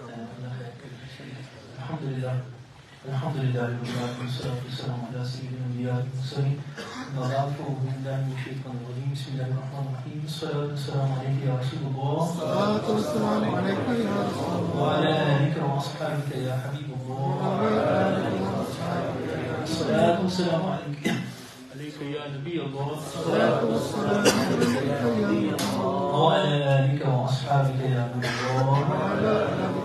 Alhamdulillah. Alhamdulillah. Wassalamu ala sayyidina anbiya wal mursalin. Amma ba'du, billahi minash shaitanir rajim. Bismillahir rahmanir rahim. Salatu wassalamu alayka ya Rasulullah. Salatu wassalamu alayka ya Rasulullah. Wa ala alika wa ashabika ya Habibullah. Wa ala alika wa ashabika ya Salatu wassalamu alayka ya Nabi Allah. Salatu wassalamu alayka ya Nabi Allah. Wa ala alika wa ashabika ya Nabiyullah.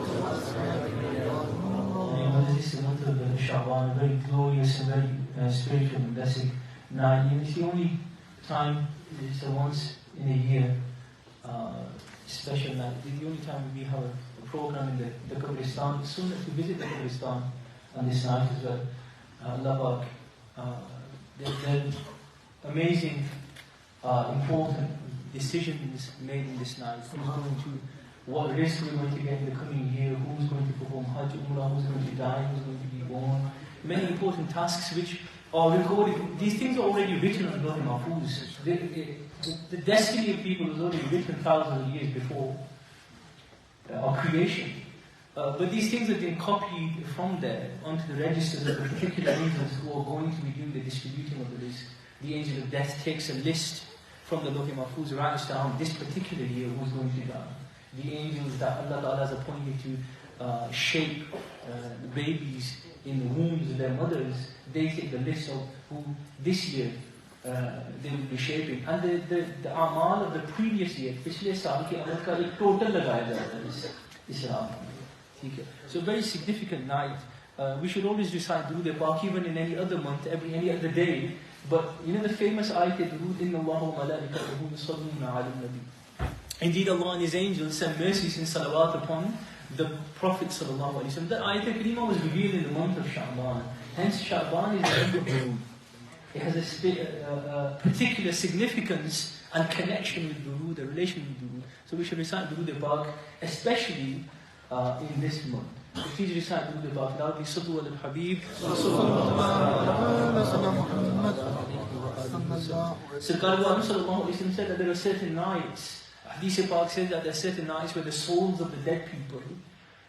This is month of Shaban, a very glorious and very spiritual and blessed night. And it's the only time, it's a once in a year special night. It's the only time we have a program in the Qabristan. It's soon to visit the Qabristan on this night as well. Allah there are amazing, important decisions made in this night. Who's going to, what risk we're going to get in the coming year, who's going to perform Hajj, Umrah, who's going to die, who's going to be born. Many important tasks which are recorded. These things are already written on Lawh Mahfuz. The destiny of people was already written thousands of years before our creation. But these things have been copied from there onto the registers of the particular angels who are going to be doing the distributing of the risk. The angel of death takes a list from the Lawh Mahfuz, writes down this particular year who's going to die. The angels that Allah Ta'ala has appointed to shape the babies in the wombs of their mothers, they take the list of who this year they will be shaping. And the amal of the previous year, पिछले साल के अमल का एक total लगाया जाता है Islam. So very significant night. We should always recite Durood Pak even in any other month, any other day. But you know the famous ayat, Durood inna Allahu wa malaikatahu yusalluna ala nabi. Indeed, Allah and His angels send mercies and salawat upon the Prophet sallallahu alaihi wasallam. That ayat al-Karima was revealed in the month of Shaban. Hence, Shaban is the month of Durood. It has a particular significance and connection with Durood, a relation with Durood. So we should recite Durood Pak, especially in this month. So please recite Durood Pak. Now, Sallu ala al-Habib. Sarkar Sallallahu Alaihi Wasallam said that there are certain nights. Hadith Pak says that there are certain nights where the souls of the dead people,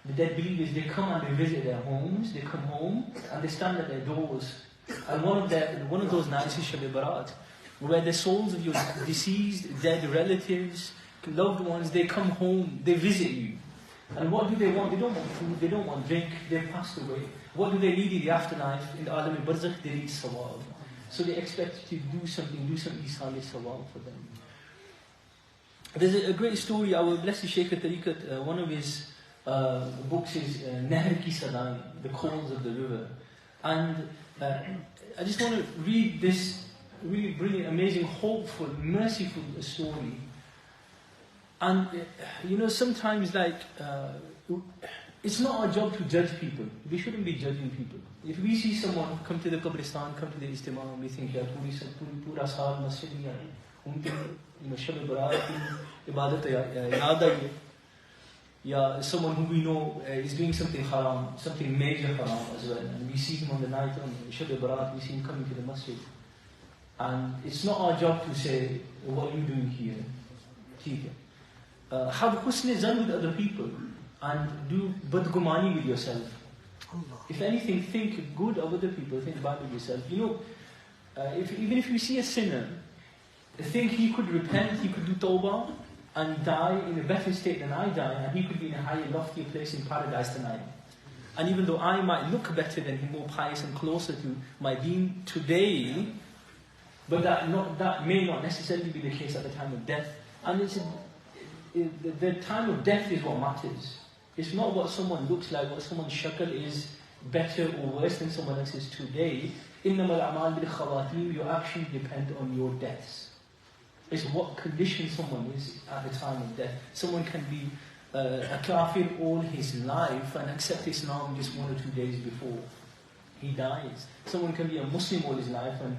the dead believers, they come and they visit their homes, they come home and they stand at their doors. And one of those nights is Shab Barat, where the souls of your deceased, dead relatives, loved ones, they come home, they visit you. And what do they want? They don't want food, they don't want drink, they've passed away. What do they need in the afterlife? In the Alam al-Barzakh, they need sawab. So they expect you to do something Isali sawab for them. There's a great story. Our blessed Shaykh al-Tariqat, one of his books is Nahr Ki Sadain, the calls of the river. And I just want to read this really brilliant, amazing, hopeful, merciful story. And you know, sometimes it's not our job to judge people. We shouldn't be judging people. If we see someone come to the Qabristan, come to the ijtema, and we think, pura saal masjid hi hai, unke Shab Barat ki ibadat yaad aayi. Yeah, someone who we know is doing something haram, something major haram as well. And we see him on the night on Shab Barat, we see him coming to the masjid. And it's not our job to say, what are you doing here? Have husn zan with other people and do badgumani with yourself. If anything, think good of other people, think bad of yourself. You know, even if you see a sinner, think he could repent, he could do tawbah and die in a better state than I die, and he could be in a higher, loftier place in paradise than I am. And even though I might look better than him, more pious and closer to my deen today, but that may not necessarily be the case at the time of death. And the time of death is what matters. It's not what someone looks like, what someone's shakal is better or worse than someone else's today. إِنَّمَا الْأَعْمَالُ بِالْخَوَاتِيمِ. Your actions depend on your deaths. It's what condition someone is at the time of death. Someone can be a kafir all his life and accept Islam just 1 or 2 days before he dies. Someone can be a Muslim all his life and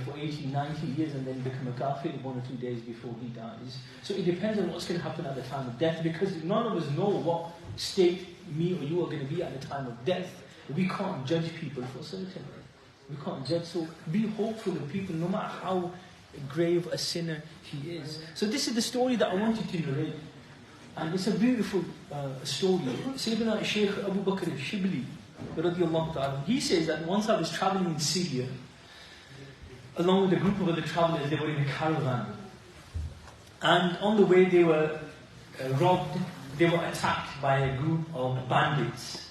for 80, 90 years and then become a kafir 1 or 2 days before he dies. So it depends on what's going to happen at the time of death, because none of us know what state me or you are going to be at the time of death. We can't judge people for certain. We can't judge. So be hopeful of people, no matter how grave a sinner he is. So this is the story that I wanted to narrate. And it's a beautiful story. Sayyidina Shaykh Abu Bakr al-Shibli, radiallahu ta'ala, he says that once I was traveling in Syria, along with a group of other travelers, they were in a caravan. And on the way they were robbed, they were attacked by a group of bandits.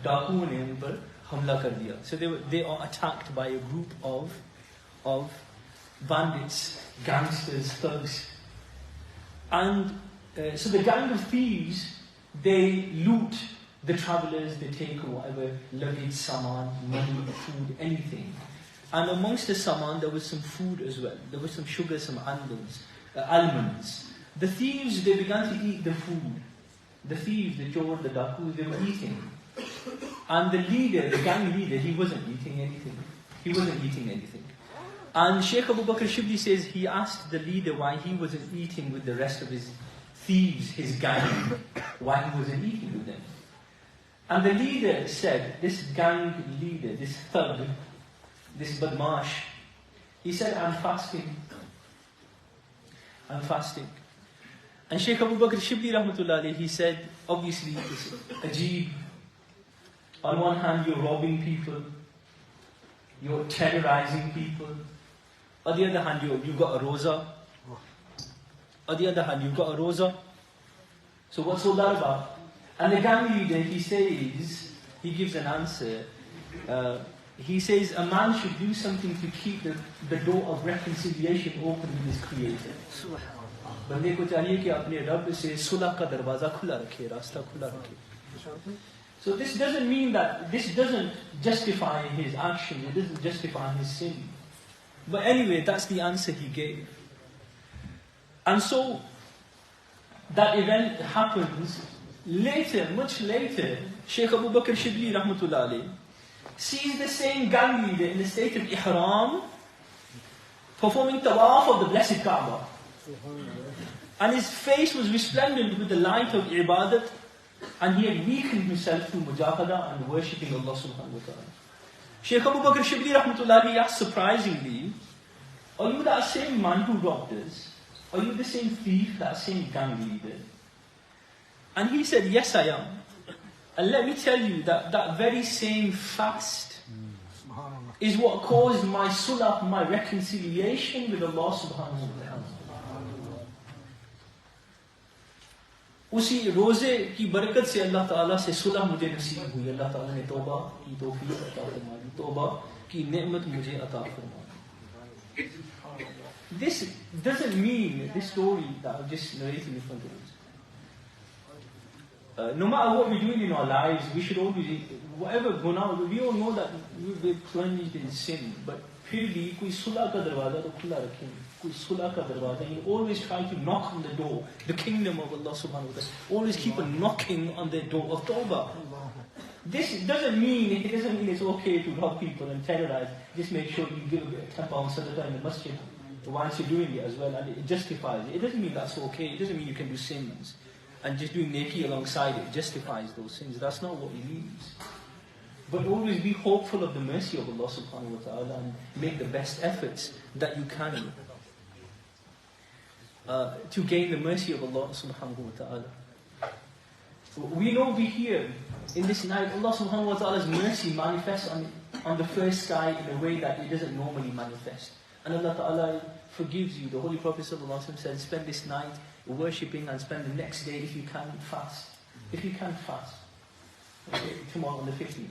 Daku ne par hamla kar diya. So they are attacked by a group of bandits, gangsters, thugs. And so the gang of thieves, they loot the travelers, they take whatever luggage, saman, money, food, anything. And amongst the saman, there was some food as well. There was some sugar, some almonds. The thieves, they began to eat the food. The thieves, the chor, the daku, they were eating. And the leader, the gang leader, he wasn't eating anything. And Shaykh Abu Bakr Shibli says he asked the leader why he wasn't eating with the rest of his thieves, his gang, why he wasn't eating with them. And the leader said, this gang leader, this thug, this badmash, he said, I'm fasting. And Shaykh Abu Bakr Shibli rahmatullah alayhi, he said, obviously it's ajib. On one hand you're robbing people, you're terrorizing people. On the other hand you've got a roza. So what's all that about? And the gang leader, he says, he gives an answer. He says a man should do something to keep the door of reconciliation open with his creator. बंदे को चाहिए कि अपने रब से सुलह का दरवाजा खुला रखे, रास्ता खुला रखे. So this doesn't mean that, this doesn't justify his action, it doesn't justify his sin. But anyway, that's the answer he gave. And so, that event happens later, much later. Shaykh Abu Bakr Shibli rahmatullah alayhi sees the same gang leader in the state of ihram performing tawaf of the blessed Kaaba. And his face was resplendent with the light of ibadat, and he had weakened himself through mujahada and worshipping Allah subhanahu wa ta'ala. Shaykh Abu Bakr Shibli rahmatullah alayhi asked surprisingly, are you that same man who robbed us? Are you the same thief, that same gang leader? And he said, yes I am. And let me tell you that very same fast is what caused my sulah, my reconciliation with Allah subhanahu wa ta'ala. उसी रोज़े की बरकत से अल्लाह ताला से सुलह मुझे नसीब हुई. अल्लाह ताला ने तौबा की तौफीक अता फरमाई, तौबा की नेमत मुझे अता फरमाई. This doesn't mean, this story that I've just narrated in front of us. No matter what we're doing in our lives, we should always, whatever guna, we all know that we're plunged in sin, but फिर भी कोई सुलह का दरवाजा तो खुला रखें. कोई सुलह का दरवाजा. You always try to knock on the door, the kingdom of Allah subhanahu wa ta'ala. Always keep on knocking on the door of tawbah. This doesn't mean it's okay to rob people and terrorize. Just make sure you give a £10 sadaqah in the masjid whilst you're doing it as well, and it justifies it. It doesn't mean that's okay. It doesn't mean you can do sins. And just doing neki alongside it justifies those sins. That's not what it means. But always be hopeful of the mercy of Allah subhanahu wa ta'ala and make the best efforts that you can to gain the mercy of Allah subhanahu wa ta'ala. We know we hear in this night Allah subhanahu wa ta'ala's mercy manifests on the first sky in a way that it doesn't normally manifest. And Allah ta'ala forgives you. The Holy Prophet sallallahu alaihi wasallam said, spend this night worshipping and spend the next day if you can fast. If you can fast. Okay, tomorrow on the 15th.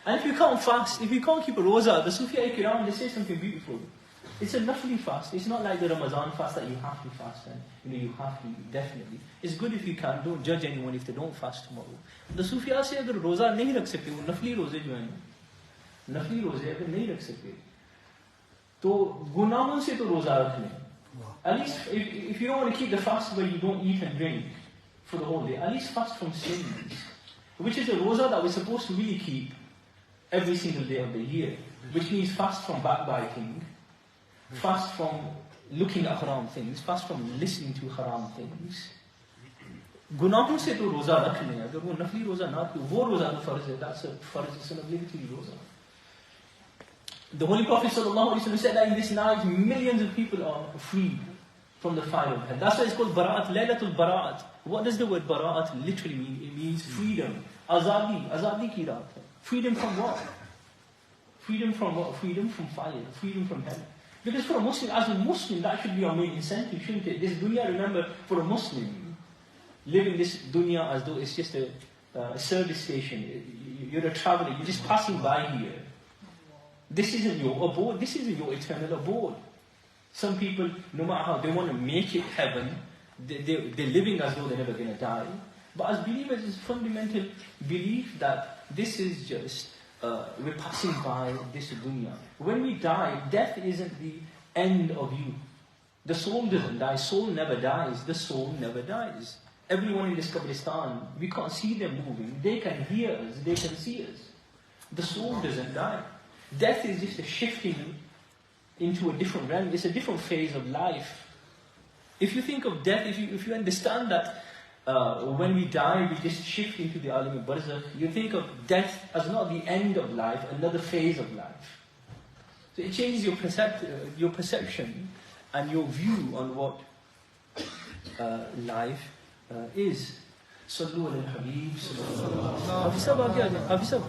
And if you can't fast, if you can't keep a roza, the Sufiya Kiram, they say something beautiful. It's a nafli fast. It's not like the Ramadan fast that you have to fast and you have to, definitely. It's good if you can. Don't judge anyone if they don't fast tomorrow. The Sufiya say, agar roza nahi rakh sakte, wo nafli roze jo hai, nafli roze agar nahi rakh sakte, to gunahon se to roza rakh le. At least if you don't want to keep the fast where you don't eat and drink for the whole day, at least fast from sins, which is a roza that we're supposed to really keep every single day of the year, which means fast from backbiting, fast from looking at haram things, fast from listening to haram things. Gunahon se to roza rakh le, agar wo nafli roza na to, wo roza to farz hai, that's a farz, it's an obligatory roza. The Holy Prophet ﷺ said that in this night millions of people are freed. from the fire of hell. That's why it's called Barat, Laylatul Barat. What does the word Barat literally mean? It means freedom. Azadi ki raat hai. Freedom from what? Freedom from what? Freedom from fire, freedom from hell. Because for a Muslim, as a Muslim, that should be our main incentive, shouldn't it? This dunya, remember, for a Muslim, living this dunya as though it's just a service station. You're a traveler, you're just passing by here. This isn't your abode, this isn't your eternal abode. Some people, no matter how, they want to make it heaven. They're living as though they're never going to die. But as believers, it's fundamental belief that this is just, we're passing by this dunya. When we die, death isn't the end of you. The soul doesn't die. Soul never dies. The soul never dies. Everyone in this Qabristan, we can't see them moving. They can hear us. They can see us. The soul doesn't die. Death is just a shifting into a different realm. It's a different phase of life. If you think of death, if you understand that when we die, we just shift into the alim al-barzakh, you think of death as not the end of life, another phase of life. So it changes your perception and your view on what life is. Sallu ala al-Habib, sallallahu alayhi wa sallam.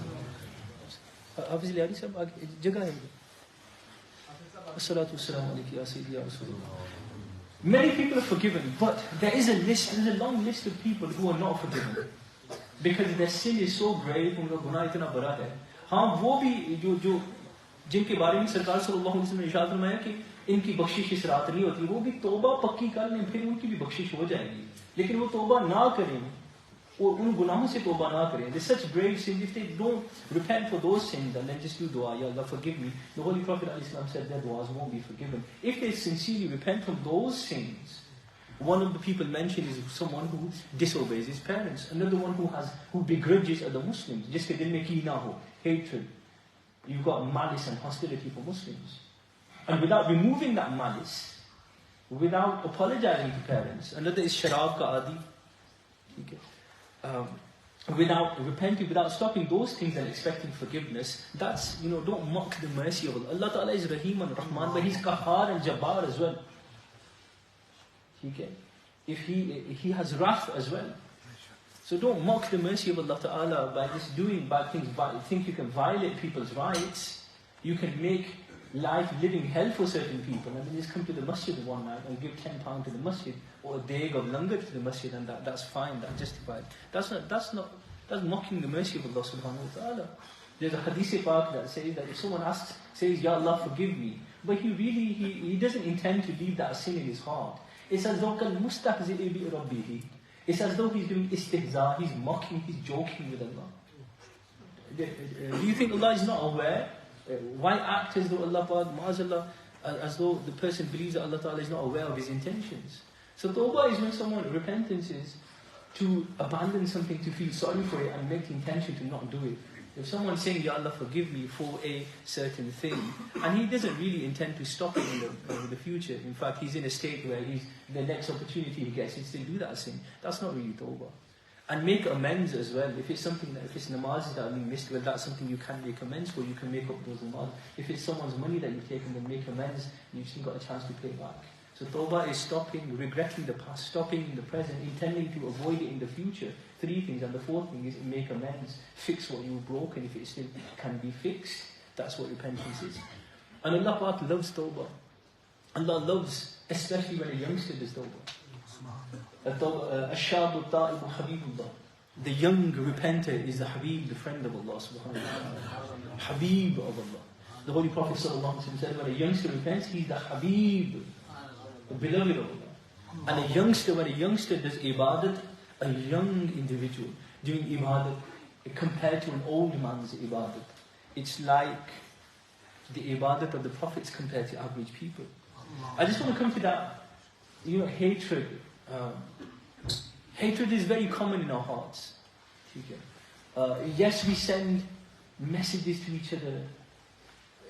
Many people are forgiven, but there's a long list of people who are not forgiven. Because their sin is so grave, उनका गुनाह इतना बड़ा है. हाँ, वो भी जो जिनके बारे में सरकार सल्लल्लाहु अलैहि वसल्लम ने इरशाद फरमाया कि इनकी बख्शिश इस रात नहीं होती, वो भी तौबा पक्की कर लें, फिर उनकी भी बख्शिश हो जाएगी. लेकिन वो तौबा ना करें, और उन गुनाहों से तौबा ना करें. There's such grave sins. If they don't repent for those sins and then just do dua, Ya Allah forgive me, the Holy Prophet ﷺ said their duas won't be forgiven. If they sincerely repent from those sins, one of the people mentioned is someone who disobeys his parents. Another one who begrudges other Muslims. Just ke dil mein keena ho, hatred. You've got malice and hostility for Muslims. And without removing that malice, without apologizing to parents, another is sharab ka adi. Okay. Without repenting, without stopping those things and expecting forgiveness, that's, don't mock the mercy of Allah. Allah Ta'ala is Rahim and Rahman, but He's Qahar and Jabbar as well. Okay? If He has wrath as well. So don't mock the mercy of Allah Ta'ala by just doing bad things, think you can violate people's rights, you can make life living hell for certain people, and then just come to the masjid one night and give £10 to the masjid, or a deg of langar to the masjid, and that's fine, that's justified. That's mocking the mercy of Allah subhanahu wa ta'ala. There's a hadith park that says that if someone says, Ya Allah forgive me, but he doesn't intend to leave that sin in his heart. It's as though it's as though he's doing istihza, he's mocking, he's joking with Allah. Do you think Allah is not aware? Why act as though Allah, as though the person believes that Allah Ta'ala is not aware of his intentions? So tawbah is when repentance is to abandon something, to feel sorry for it and make the intention to not do it. If someone's saying, Ya Allah forgive me for a certain thing, and he doesn't really intend to stop it in the future, in fact he's in a state where the next opportunity he gets, he'll still do that sin, that's not really tawbah. And make amends as well. If it's namazes that are being missed, well, that's something you can make amends for. You can make up those namazes. If it's someone's money that you've taken, then make amends. You've still got a chance to pay back. So tawbah is stopping, regretting the past, stopping in the present, intending to avoid it in the future. 3 things. And the 4th thing is make amends. Fix what you've broken if it still can be fixed. That's what repentance is. And Allah loves tawbah. Allah loves, especially when a youngster does tawbah. Shab Habibullah. The young repenter is the Habib, the friend of Allah subhanahu wa ta'ala. Habib of Allah. The Holy Prophet sallallahu alaihi wasallam said, when a youngster repents, he's the Habib, the beloved of Allah. And when a youngster does ibadat, a young individual doing ibadat, compared to an old man's ibadat, it's like the ibadat of the prophets compared to average people. I just want to come to that, hatred. Hatred is very common in our hearts. Yes, we send messages to each other.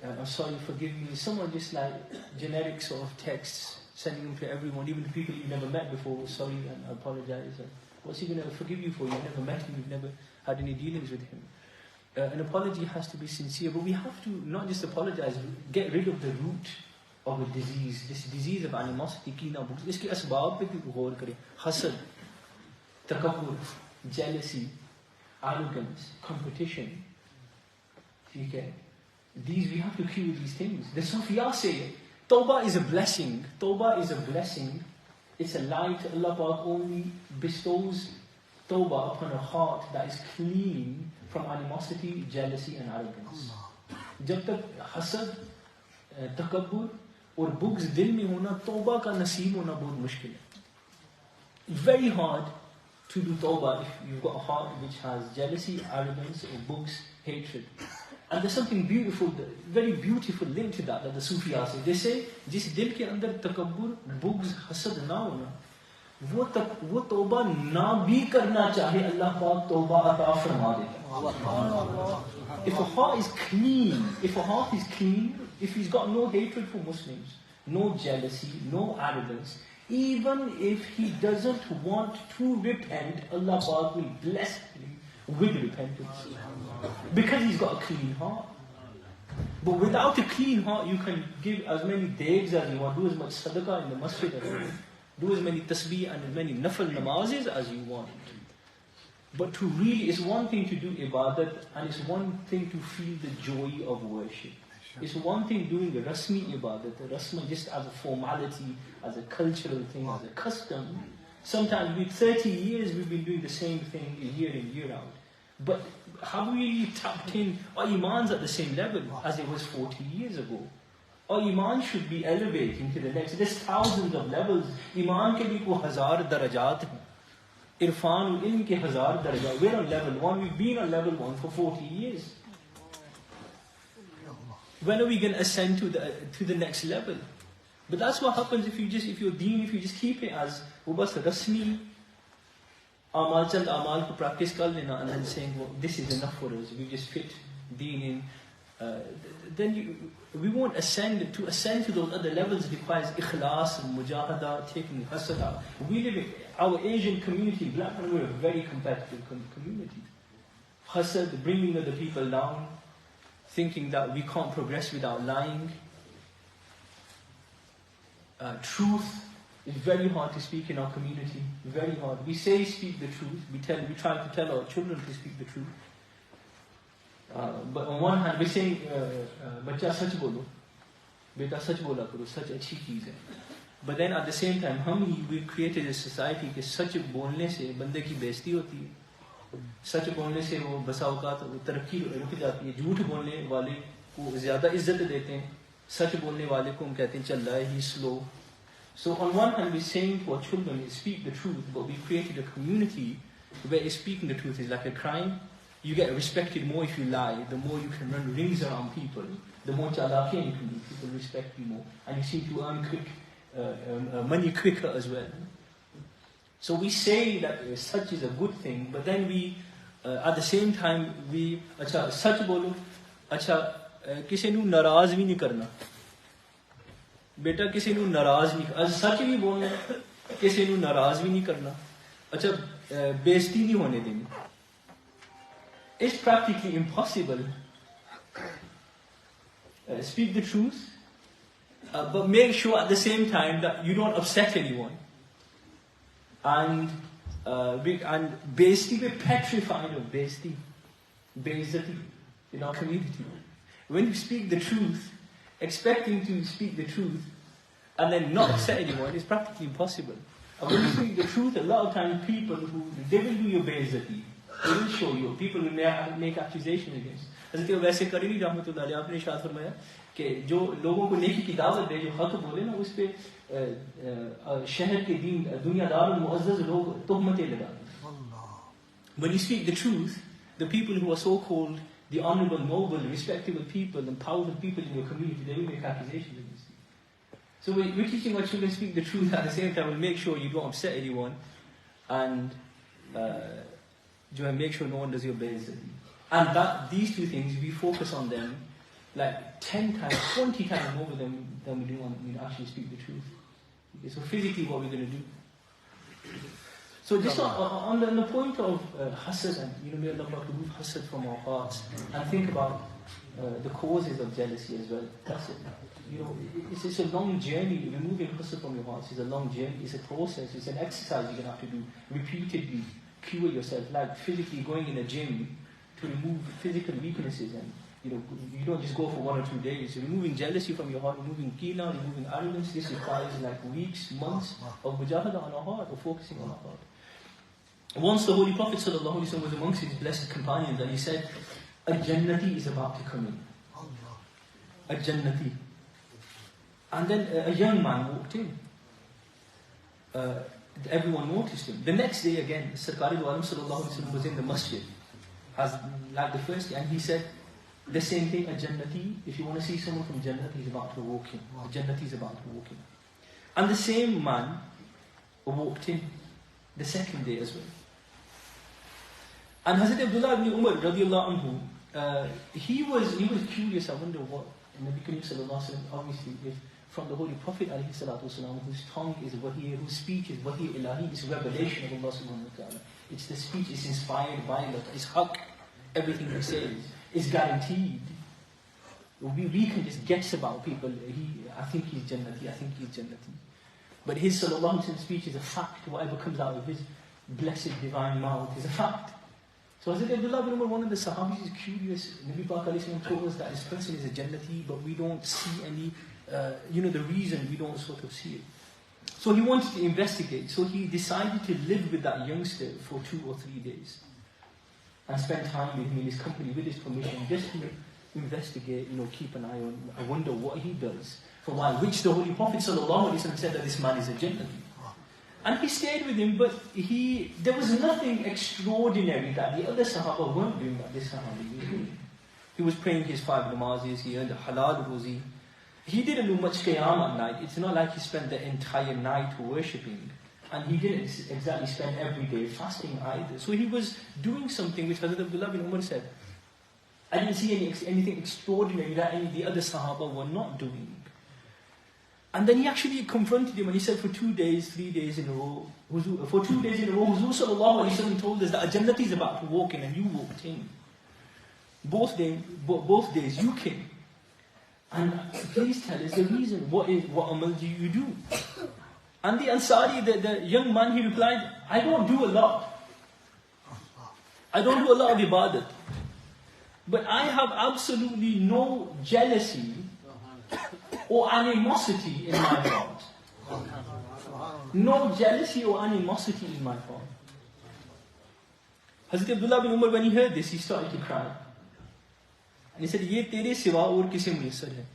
I'm sorry, forgive me. Someone just like generic sort of texts, sending them to everyone, even to people you've never met before. Sorry and I apologize. What's he going to forgive you for? You've never met him, you've never had any dealings with him. An apology has to be sincere, but we have to not just apologize, get rid of the root of a disease, this disease of animosity, kina books. Iske asbab pe bhi gaur kare. Hasad, takabbur, jealousy, arrogance, competition. Okay? These, we have to cure these things. The Sufiya say, Tawbah is a blessing. Tawbah is a blessing. It's a light. Allah Pak only bestows Tawbah upon a heart that is clean from animosity, jealousy and arrogance. जब तक हसद, तकब्बुर और बुग़्ज़ दिल में होना, तौबा का नसीब होना बहुत मुश्किल है. Very hard to do tawbah if you've got a heart which has jealousy, arrogance, or bughz, hatred. And there's something beautiful, very beautiful link to that the Sufiya say. They say, जिस दिल के अंदर तकब्बुर, बुग़्ज़, हसद ना होना, वो तौबा ना भी करना चाहे, अल्लाह पाक तौबा अता फरमा देता. If a heart is clean, if he's got no hatred for Muslims, no jealousy, no arrogance, even if he doesn't want to repent, Allah Ta'ala will bless him with repentance. Because he's got a clean heart. But without a clean heart, you can give as many days as you want, do as much sadaqah in the masjid as you want, do as many tasbih and as many nafal namazes as you want. But to really, it's one thing to do ibadat, and it's one thing to feel the joy of worship. It's one thing doing the rasmi ibadat, the rasma just as a formality, as a cultural thing, as a custom. Sometimes with 30 years we've been doing the same thing year in, year out. But have we really tapped in? Our iman's at the same level as it was 40 years ago. Our iman should be elevating to the next. There's thousands of levels. Iman ke bhi ko 1000 darajat hain. Irfan ul ilm ke 1000 darajat. We're on level 1. We've been on level 1 for 40 years. When are we going to ascend to the next level? But that's what happens if you just keep it as bas rasmi amal chand amal ko practice kar lena and then saying, well, this is enough for us, we just fit deen in, then we won't ascend. To ascend to those other levels requires ikhlas and mujahada, taking hasada. We live in our Asian community, Blackburn, we're a very competitive community. Hasad, bringing other people down, thinking that we can't progress without lying. Truth is very hard to speak in our community. Very hard. We say speak the truth. We try to tell our children to speak the truth. But on one hand, we're saying, "Bacha sach bolo, beta sach bola karo, sach achhi cheez hai." But then at the same time, we created a society कि सच बोलने से बंदे की बेइज्जती होती है. सच बोलने से वो बसा औकात तरक्की रुक जाती है. झूठ बोलने वाले को ज़्यादा इज्जत देते हैं. सच बोलने वाले को हम कहते हैं चल रहा है, he's slow. So on one hand, we're saying to our children, speak the truth, but we created a community where speaking the truth is like a crime. You get respected more if you lie. The more you can run rings around people, the more chalaki you can do. People respect you more, and you seem to earn money quicker as well. So we say that such is a good thing, but then we, at the same time, we, अच्छा सच बोलो, अच्छा किसी नू नाराज भी नहीं करना. बेटा किसी नू नाराज नहीं, आज सच भी बोलना, किसी नू नाराज भी नहीं करना. अच्छा बेइज्जती नहीं होने देनी. It's practically impossible. Speak the truth, but make sure at the same time that you don't upset anyone. And basically we're petrified of beizati in our community. When you speak the truth, expecting to speak the truth and then not upset anyone is practically impossible. And when you speak the truth, a lot of times people they will do your beizati. They will show you. People will make accusations against. Hazrat वैसे करी नहीं रहमतुल्लाह अलैह आपने इरशाद फरमाया कि जो लोगों को नेकी की दावत दे, जो हक बोले ना, उस पे शहर के दुनियादार और मुअज़्ज़ज़ लोग तोहमतें लगाते. When you speak the truth, the people who are so-called the honorable, noble, respectable people and powerful people in your community, they will make accusations against you. So we're teaching our children to speak the truth at the same time. We'll make sure you don't upset anyone, and make sure no one does your beizati. And these two things, we focus on them like 10 times, 20 times more than we do when we actually speak the truth. Okay, so physically what we're going to do. So just on the point of hasad, and may Allah remove hasad from our hearts, and think about the causes of jealousy as well. That's it. It's a long journey. Removing hasad from your hearts is a long journey. It's a process. It's an exercise you're going to have to do repeatedly. Cure yourself, like physically going in a gym to remove physical weaknesses, and you don't just go for 1 or 2 days. Removing jealousy from your heart, removing kina, removing arrogance. This requires like weeks, months of mujahada on our heart, of focusing on our heart. Once the Holy Prophet ﷺ was amongst his blessed companions, and he said, "A Jannati is about to come in." A Jannati. And then a young man walked in. Everyone noticed him. The next day again, Sarkar al-Alam ﷺ was in the masjid, as like the first day, and he said the same thing, a Jannati. If you want to see someone from Jannati, he's about to walk in. A Jannati is about to walk in. And the same man walked in the second day as well. And Hazrat Abdullah ibn Umar radiallahu anhu, he was curious. I wonder what Nabi Kareem sallallahu alaihi wasallam, obviously, if from the Holy Prophet alayhi salatu wasalam, whose tongue is wahi, whose speech is wahi ilahi, it's revelation of Allah subhanahu wa ta'ala. It's the speech, it's inspired by Allah, it's haqq. Everything he says is guaranteed. We can just guess about people. I think he's Jannati, I think he's Jannati. But his sallallahu alaihi wasallam speech is a fact. Whatever comes out of his blessed divine mouth is a fact. So Hazrat Abdullah bin Umar, one of the Sahabis, is curious. Nabi Pak alayhi salam told us that this person is a Jannati, but we don't see any, the reason we don't sort of see it. So he wanted to investigate. So he decided to live with that youngster for 2 or 3 days and spend time with him in his company, with his permission, just to investigate, keep an eye on. I wonder what he does. For why? Which the Holy Prophet ﷺ said that this man is a Jannati. And he stayed with him, but there was nothing extraordinary that the other Sahaba weren't doing that this Sahabi was doing. He was praying his 5 namazes, he earned a halal ruzi. He didn't do much qiyam at night. It's not like he spent the entire night worshipping. And he didn't exactly spend every day fasting either. So he was doing something which Hazrat Abdullah bin Umar said, I didn't see anything extraordinary that any of the other Sahaba were not doing. And then he actually confronted him and he said, for 2 days, 3 days in a row, Huzur sallallahu alayhi wa sallam told us that a Jannati is about to walk in and you walked in. Both days you came. And please tell us the reason. What amal do you do? And the Ansari, the young man, he replied, I don't do a lot. I don't do a lot of ibadat. But I have absolutely no jealousy or animosity in my heart. No jealousy or animosity in my heart. Hazrat Abdullah bin Umar, when he heard this, he started to cry. And he said, Ye tere siwa aur kise muyassar hai.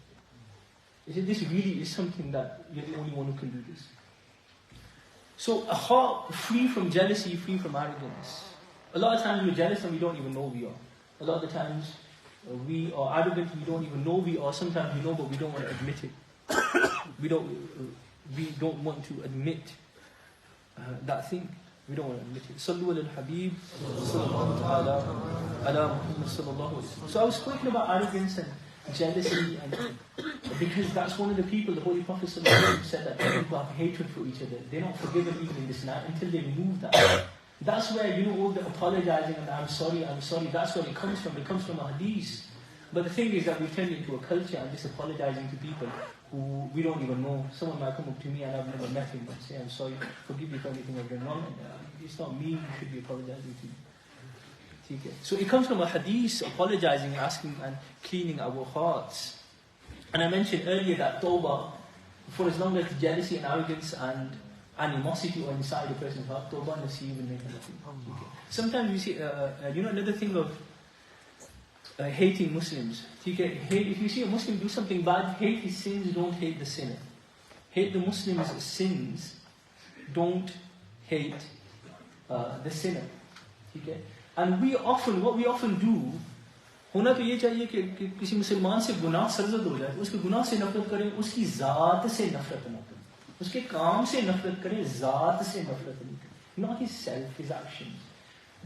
He said, this really is something that you're the only one who can do this. So a heart free from jealousy, free from arrogance. A lot of times we're jealous and we don't even know we are. A lot of the times we are arrogant, we don't even know we are. Sometimes we know, but we don't want to admit it. We don't want to admit that thing. We don't want to admit it. Sallu ala al-Habib, sallallahu ta'ala, ala Muhammad sallallahu alayhi wa sallam. So I was speaking about arrogance and jealousy, and because that's one of the people, the Holy Prophet sallallahu alayhi wa sallam said that people have hatred for each other. They're not forgiven even in this night until they remove that. That's where, all the apologizing and I'm sorry, that's where it comes from. It comes from a hadith. But the thing is that we've turned into a culture and just apologizing to people who we don't even know. Someone might come up to me and I've never met him and say, I'm sorry, forgive me for anything I've done wrong. And, it's not me you should be apologizing to. Okay. So it comes from a hadith, apologizing, asking and cleaning our hearts. And I mentioned earlier that tawbah, for as long as jealousy and arrogance and animosity are inside a person's heart, tawbah nasib will make nothing. Okay. Sometimes you see, another thing of hating Muslims. If you see a Muslim do something bad, hate his sins, don't hate the sinner. Hate the Muslim's sins, don't hate the sinner. Okay? And what we often do, होना तो ये चाहिए कि किसी मुसलमान से गुनाह सरजद हो जाए, उसके गुनाह से नफरत करें, उसकी ज़ात से नफरत न करें, उसके काम से नफरत करें, ज़ात से नफरत न करें. Not his self, his actions.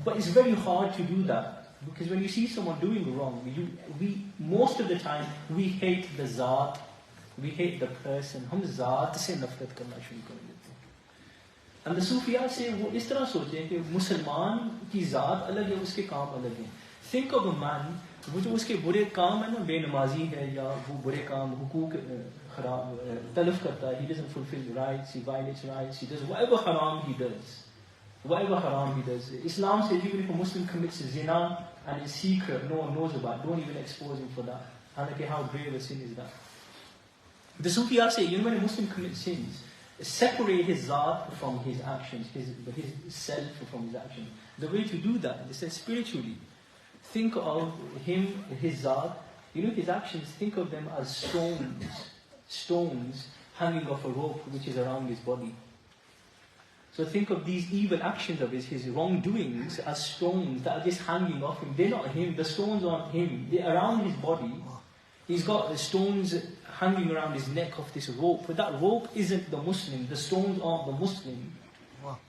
But it's very hard to do that. Because when you see someone doing wrong, we most of the time, we hate the zaat, we hate the person. हम zaat से नफरत करना शुरू कर देते हैं. And the Sufiya say वो इस तरह सोचें कि मुसलमान की ज़ात अलग है, उसके काम अलग हैं. Think of a man वो जो उसके बुरे काम है ना, बेनमाजी है या वो बुरे काम हुकूक खराब तलफ करता है, he doesn't fulfill the rights, he violates rights, he does whatever haram he does. Whatever haram he does. Islam says even if a Muslim commits zina and is secret, no one knows about it, don't even expose him for that. And okay, how grave a sin is that? The Sufiya say, when a Muslim commits sins, separate his zat from his actions, his self from his actions. The way to do that, they say spiritually, think of him, his zat, his actions, think of them as stones hanging off a rope which is around his body. So think of these evil actions of his wrongdoings as stones that are just hanging off him. They're not him, the stones aren't him, they're around his body. He's got the stones hanging around his neck of this rope. But that rope isn't the Muslim, the stones aren't the Muslim.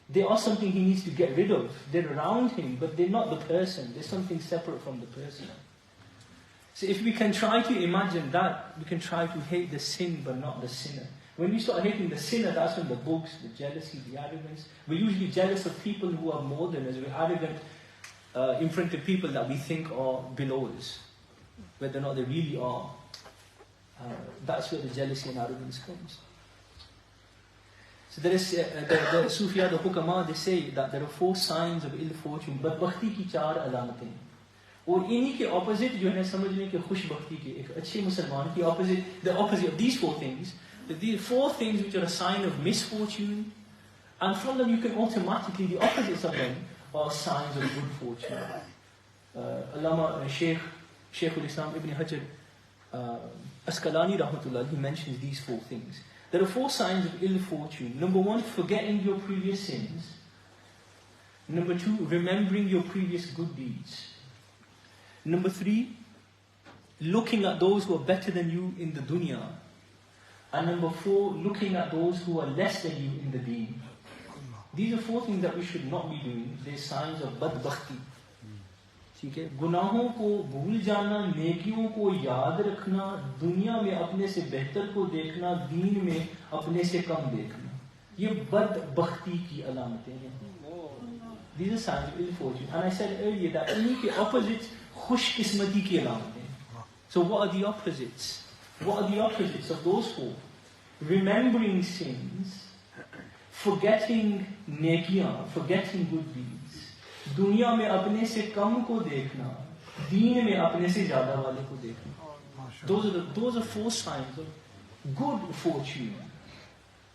They are something he needs to get rid of. They're around him, but they're not the person. They're something separate from the person. So if we can try to imagine that, we can try to hate the sin but not the sinner. When we start hating the sinner, that's when the bugs, the jealousy, the arrogance. We're usually jealous of people who are more than us. We're arrogant in front of people that we think are below us, whether or not they really are. That's where the jealousy and arrogance comes. So there is the Sufiya, the Hukama, they say that there are 4 signs of ill fortune, but bhakti ki 4 alamatein. और इन्हीं के opposite जो है समझने के खुशबख्ती के एक अच्छे मुसलमान की opposite, the opposite of these 4 things, these 4 things which are a sign of misfortune, and from them you can automatically, the opposites of them are signs of good fortune. Allama Shaykh al-Islam Ibn Hajar Asqalani rahmatullah, he mentions these 4 things. There are 4 signs of ill fortune. Number 1, forgetting your previous sins. Number 2, remembering your previous good deeds. Number 3, looking at those who are better than you in the dunya. And number 4, looking at those who are less than you in the deen. These are 4 things that we should not be doing. They're signs of badbakhti. ठीक है, गुनाहों को भूल जाना, नेकियों को याद रखना, दुनिया में अपने से बेहतर को देखना, दीन में अपने से कम देखना, ये बदबख्ती की अलामतें हैं. These are signs of ill fortune. And I said earlier that इन्हीं के opposites खुशकिस्मती की अलामतें. So what are the opposites? What are the opposites of those 4? Remembering sins, forgetting nekiyan, forgetting good deeds. दुनिया में अपने से कम को देखना, दीन में अपने से ज्यादा वाले को देखना. Those are 4 signs of good fortune.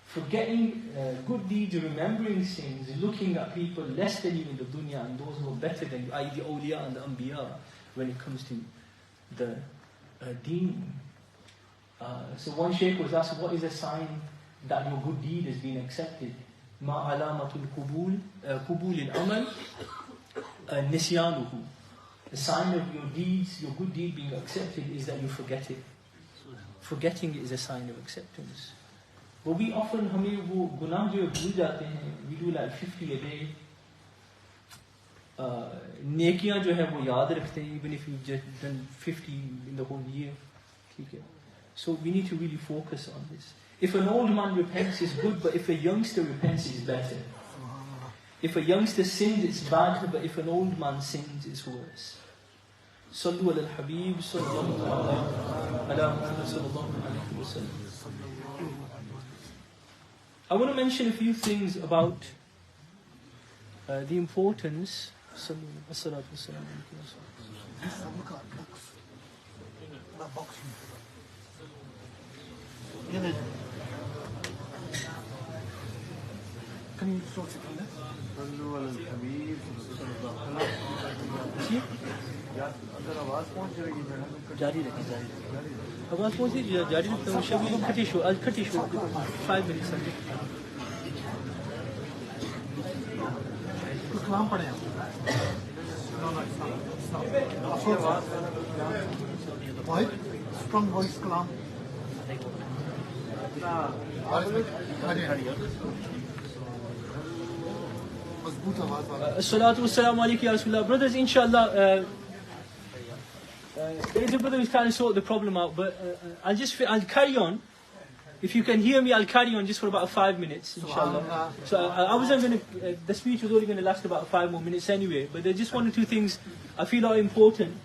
Forgetting good deeds, remembering sins, looking at people less than you in the dunya and those who are better than you, i.e. the awliya and the anbiya, when it comes to the deen. So one shaykh was asked, what is a sign that your good deed has been accepted? Ma alamatul qubul al-amal nisyanuhu. The sign of your deeds, your good deed being accepted is that you forget it. Forgetting it is a sign of acceptance. But we often हमें वो गुनाह जो भूल जाते हैं. We do like 50 a day. नेकियां जो है वो याद रखते हैं, even if you've just done 50 in the whole year. ठीक है. So we need to really focus on this. If an old man repents, it's good, but if a youngster repents, it's better. If a youngster sins, it's bad, but if an old man sins, it's worse. Sallu ala al-Habib, sallallahu alayhi wa sallam. I want to mention a few things about the importance. Sallallahu Can you sort it on that? जारी रखें, आवाज़ पहुँची, जारी रखते हैं. शबी खटी show 5 minutes. कुछ कलाम पढ़े हैं. Voice, strong voice Kalam. Salatu wassalamu alayka ya Rasulullah. Brothers, inshallah, there is a brother who's trying to sort the problem out, but I'll carry on. if you can hear me, I'll carry on just for about 5 minutes, inshallah. So I wasn't going to, the speech was only going to last about 5 more minutes anyway, but there's just one or two things I feel are important.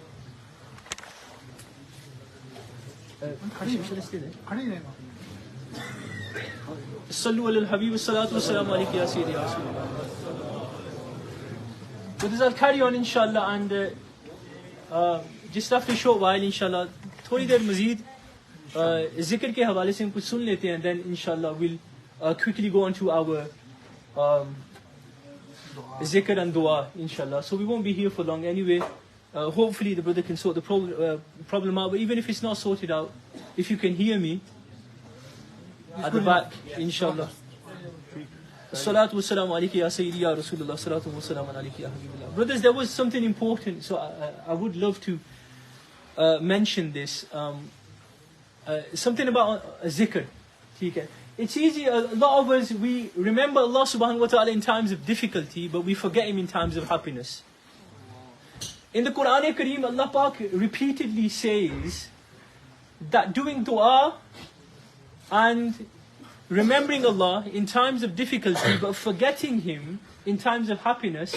Sallu ala al-Habib, salatu wassalamu alayka ya Sayyidi ya Rasulullah. But this I'll carry on, inshallah, and just after a short while, inshallah, थोड़ी देर मजीद zikr के हवाले से हम कुछ सुन लेते हैं, and then inshallah we'll quickly go on to our zikr and dua, inshallah. So we won't be here for long anyway. Hopefully the brother can sort the problem out, but even if it's not sorted out, if you can hear me at the back, inshallah. Salatu wassalamu alayka ya Sayyidi ya Rasulullah, salatu wassalamu alayka ya Habibillah. Brothers, there was something important, so I would love to mention this. Something about zikr. It's easy, a lot of us, we remember Allah subhanahu wa ta'ala in times of difficulty, but we forget Him in times of happiness. In the Quran Kareem, Allah Pak repeatedly says that doing dua and remembering Allah in times of difficulty, but forgetting Him in times of happiness,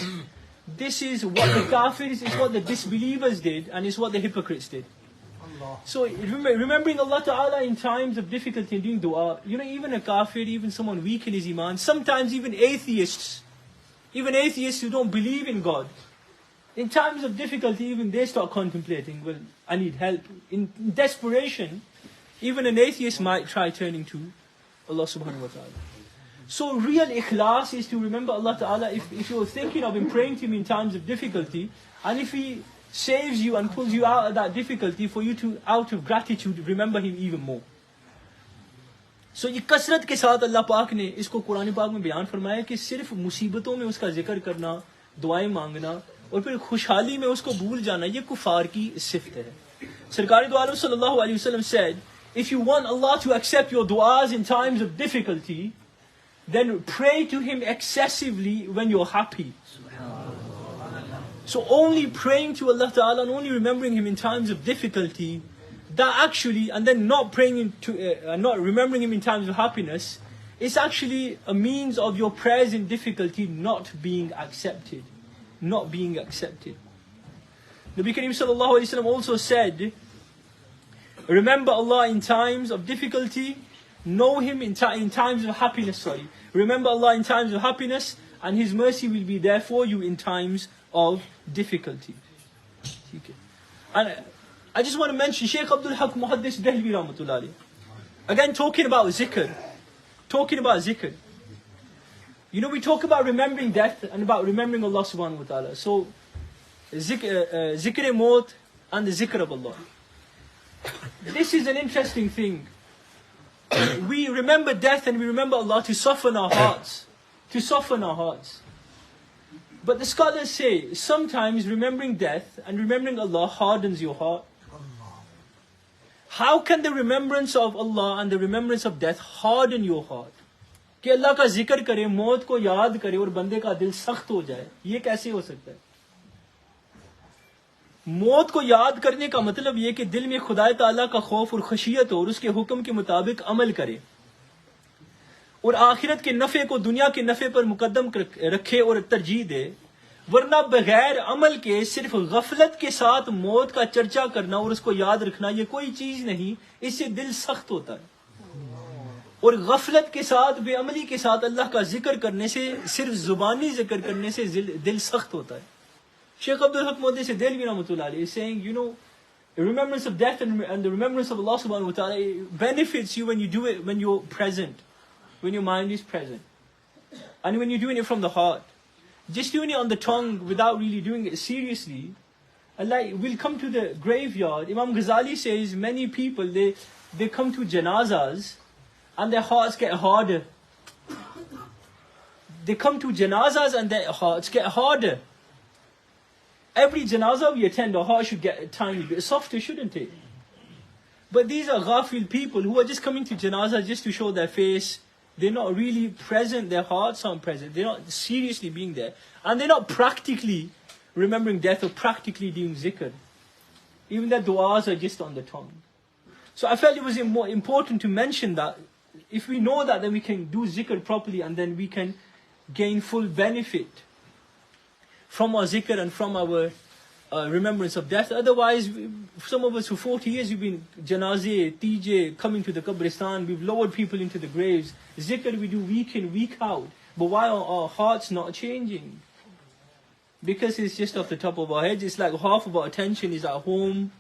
this is what the kafirs, it's what the disbelievers did, and it's what the hypocrites did. So remembering Allah Ta'ala in times of difficulty and doing dua, even a kafir, even someone weak in his iman, sometimes even atheists who don't believe in God, in times of difficulty, even they start contemplating, well, I need help. In desperation, even an atheist might try turning to Allah subhanahu wa ta'ala. So real ikhlas is to remember Allah Ta'ala if you're thinking of Him, praying to Him in times of difficulty, and if He saves you and pulls you out of that difficulty, for you to, out of gratitude, remember Him even more. So ये कसरत के साथ अल्लाह पाक ने इसको कुरान पाक में बयान फरमाया कि सिर्फ मुसीबतों में उसका जिक्र करना, दुआएं मांगना और फिर खुशहाली में उसको भूल जाना, ये कुफार की सिफत है. सरकार दो आलम सल्लल्लाहु अलैहि वसल्लम said, if you want Allah to accept your du'as in times of difficulty, then pray to Him excessively when you're happy. So only praying to Allah Ta'ala and only remembering Him in times of difficulty, that actually, and then not praying not remembering Him in times of happiness, is actually a means of your prayers in difficulty not being accepted. Not being accepted. Nabi Kareem Sallallahu Alaihi Wasallam also said, remember Allah in times of difficulty, know Him in times of happiness, Remember Allah in times of happiness, and His mercy will be there for you in times of difficulty. And I just want to mention Shaykh Abdul Haq Muhaddis Dehlevi Rahmatullah Alayhi. Again, talking about zikr. We talk about remembering death and about remembering Allah subhanahu wa ta'ala. So, zikr-e-maut and the zikr of Allah. This is an interesting thing. We remember death and we remember Allah to soften our hearts. But the scholars say, sometimes remembering death and remembering Allah hardens your heart. How can the remembrance of Allah and the remembrance of death harden your heart? कि अल्लाह का जिक्र करे, मौत को याद करे और बंदे का दिल सख्त हो जाए, ये कैसे हो सकता है? मौत को याद करने का मतलब ये कि दिल में खुदा ताला का खौफ और खशियत हो और उसके हुक्म के मुताबिक अमल करे और आखिरत के नफे को दुनिया के नफे पर मुकद्दम रखे और तरजीह दे. वरना बगैर अमल के सिर्फ गफलत के साथ मौत का चर्चा करना और उसको याद रखना, ये कोई चीज नहीं, इससे दिल सख्त होता है. और गफलत के साथ, बेअमली के साथ अल्लाह का जिक्र करने से, सिर्फ जुबानी जिक्र करने से दिल सख्त होता है. Shaykh Abdul Haq Muhaddis Dehlevi Rahmatullah Alayhi is saying, the remembrance of death and the remembrance of Allah subhanahu wa ta'ala benefits you when you do it when you're present, when your mind is present, and when you're doing it from the heart. Just doing it on the tongue without really doing it seriously. And we'll come to the graveyard. Imam Ghazali says many people, they come to janazas and their hearts get harder. They come to janazas and their hearts get harder. Every janazah we attend, our heart should get a tiny bit softer, shouldn't it? But these are ghafil people who are just coming to janazah just to show their face. They're not really present, their hearts aren't present. They're not seriously being there. And they're not practically remembering death or practically doing zikr. Even their du'as are just on the tongue. So I felt it was more important to mention that if we know that, then we can do zikr properly, and then we can gain full benefit from our zikr and from our remembrance of death. Otherwise, some of us for 40 years we've been janazeh, TJ, coming to the qabristan, we've lowered people into the graves. Zikr we do week in, week out. But why are our hearts not changing? Because it's just off the top of our heads. It's like half of our attention is at home,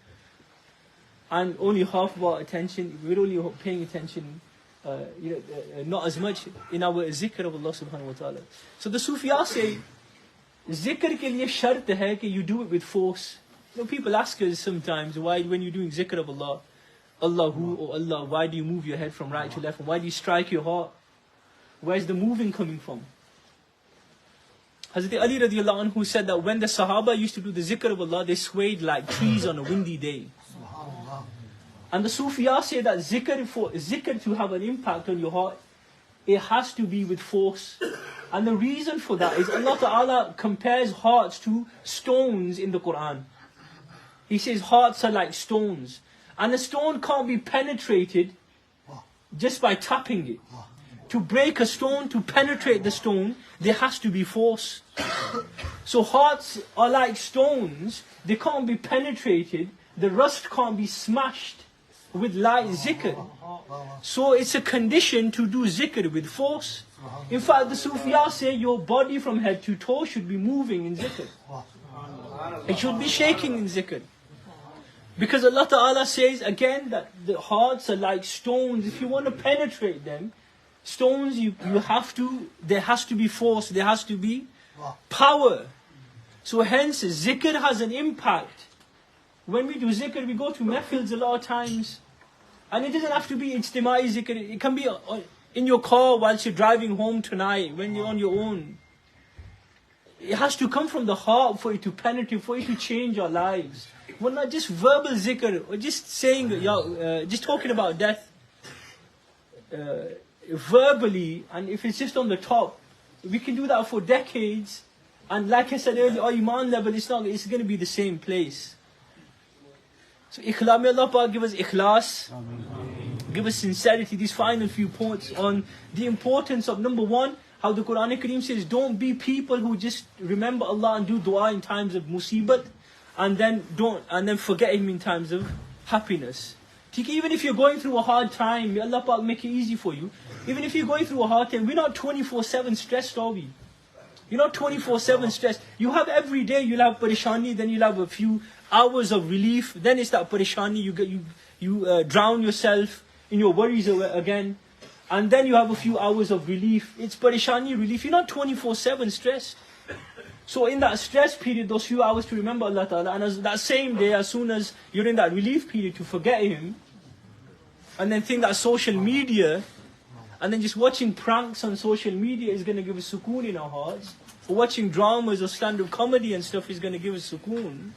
and only half of our attention, we're only paying attention, not as much in our zikr of Allah subhanahu wa ta'ala. So the Sufiya say, zikr ke liye shart hai ki you do it with force. People ask us sometimes, why when you're doing zikr of Allah, Allahu or Allah, why do you move your head from right to left? And why do you strike your heart? Where's the moving coming from? Hazrat Ali radiallahu anhu said that when the Sahaba used to do the zikr of Allah, they swayed like trees on a windy day. And the Sufiya say that zikr to have an impact on your heart, it has to be with force. And the reason for that is Allah Ta'ala compares hearts to stones in the Quran. He says hearts are like stones. And a stone can't be penetrated just by tapping it. To break a stone, to penetrate the stone, there has to be force. So hearts are like stones. They can't be penetrated. The rust can't be smashed with light zikr. So it's a condition to do zikr with force. In fact, the Sufiya say your body from head to toe should be moving in zikr. It should be shaking in zikr. Because Allah Ta'ala says again that the hearts are like stones. If you want to penetrate them, stones, there has to be force, there has to be power. So hence, zikr has an impact. When we do zikr, we go to mehfils a lot of times. And it doesn't have to be ijtema zikr. It can be in your car whilst you're driving home tonight, when you're on your own. It has to come from the heart for it to penetrate, for it to change our lives. We're not just verbal zikr, or just saying, just talking about death verbally, and if it's just on the top, we can do that for decades. And like I said earlier, our iman level, it's going to be the same place. So ikhlas, may Allah Ta'ala give us ikhlas, give us sincerity. These final few points on the importance of, number one, how the Quran Kareem says, don't be people who just remember Allah and do dua in times of musibat, and then forget Him in times of happiness. Even if you're going through a hard time, may Allah Ta'ala make it easy for you. Even if you're going through a hard time, we're not 24/7 stressed, are we? You're not 24/7 stressed. You have every day, you'll have parishani, then you'll have a few hours of relief, then it's that parishani, you drown yourself in your worries again, and then you have a few hours of relief. It's parishani, relief. You're not 24/7 stressed. So in that stress period, those few hours to remember Allah Ta'ala, and that same day, as soon as you're in that relief period, to forget Him, and then think that social media, and then just watching pranks on social media is going to give us sukoon in our hearts, or watching dramas or stand-up comedy and stuff is going to give us sukoon.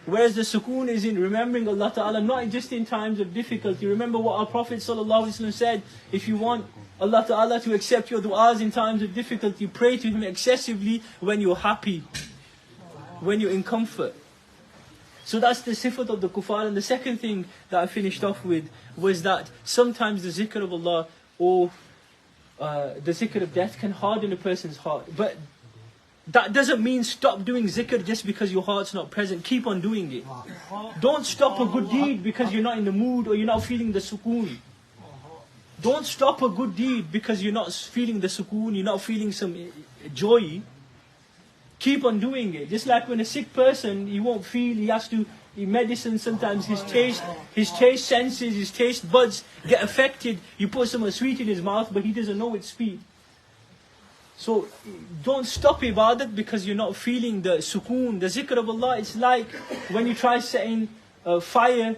Whereas the sukoon is in remembering Allah Ta'ala, not just in times of difficulty. Remember what our Prophet ﷺ said, if you want Allah Ta'ala to accept your du'as in times of difficulty, pray to Him excessively when you're happy, when you're in comfort. So that's the sifat of the kuffar. And the second thing that I finished off with was that sometimes the zikr of Allah or the zikr of death can harden a person's heart. But that doesn't mean stop doing zikr just because your heart's not present. Keep on doing it. Don't stop a good deed because you're not in the mood or you're not feeling the sukoon. Don't stop a good deed because you're not feeling the sukoon, you're not feeling some joy. Keep on doing it. Just like when a sick person, he won't feel, he has to eat medicine, sometimes his taste senses, his taste buds get affected. You put some sweet in his mouth, but he doesn't know it's sweet. So don't stop ibadat because you're not feeling the sukoon. The zikr of Allah, it's like when you try setting fire,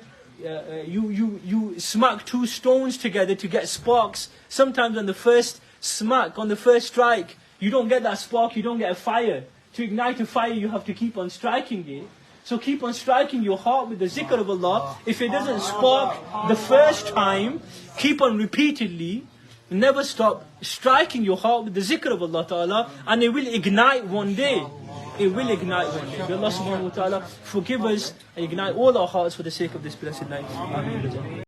you smack two stones together to get sparks. Sometimes on the first smack, on the first strike, you don't get that spark, you don't get a fire. To ignite a fire, you have to keep on striking it. So keep on striking your heart with the zikr of Allah. If it doesn't spark the first time, keep on repeatedly. Never stop striking your heart with the zikr of Allah Ta'ala, and it will ignite one day. It will ignite one day. May Allah Subhanahu wa Ta'ala forgive us and ignite all our hearts for the sake of this blessed night. Ameen.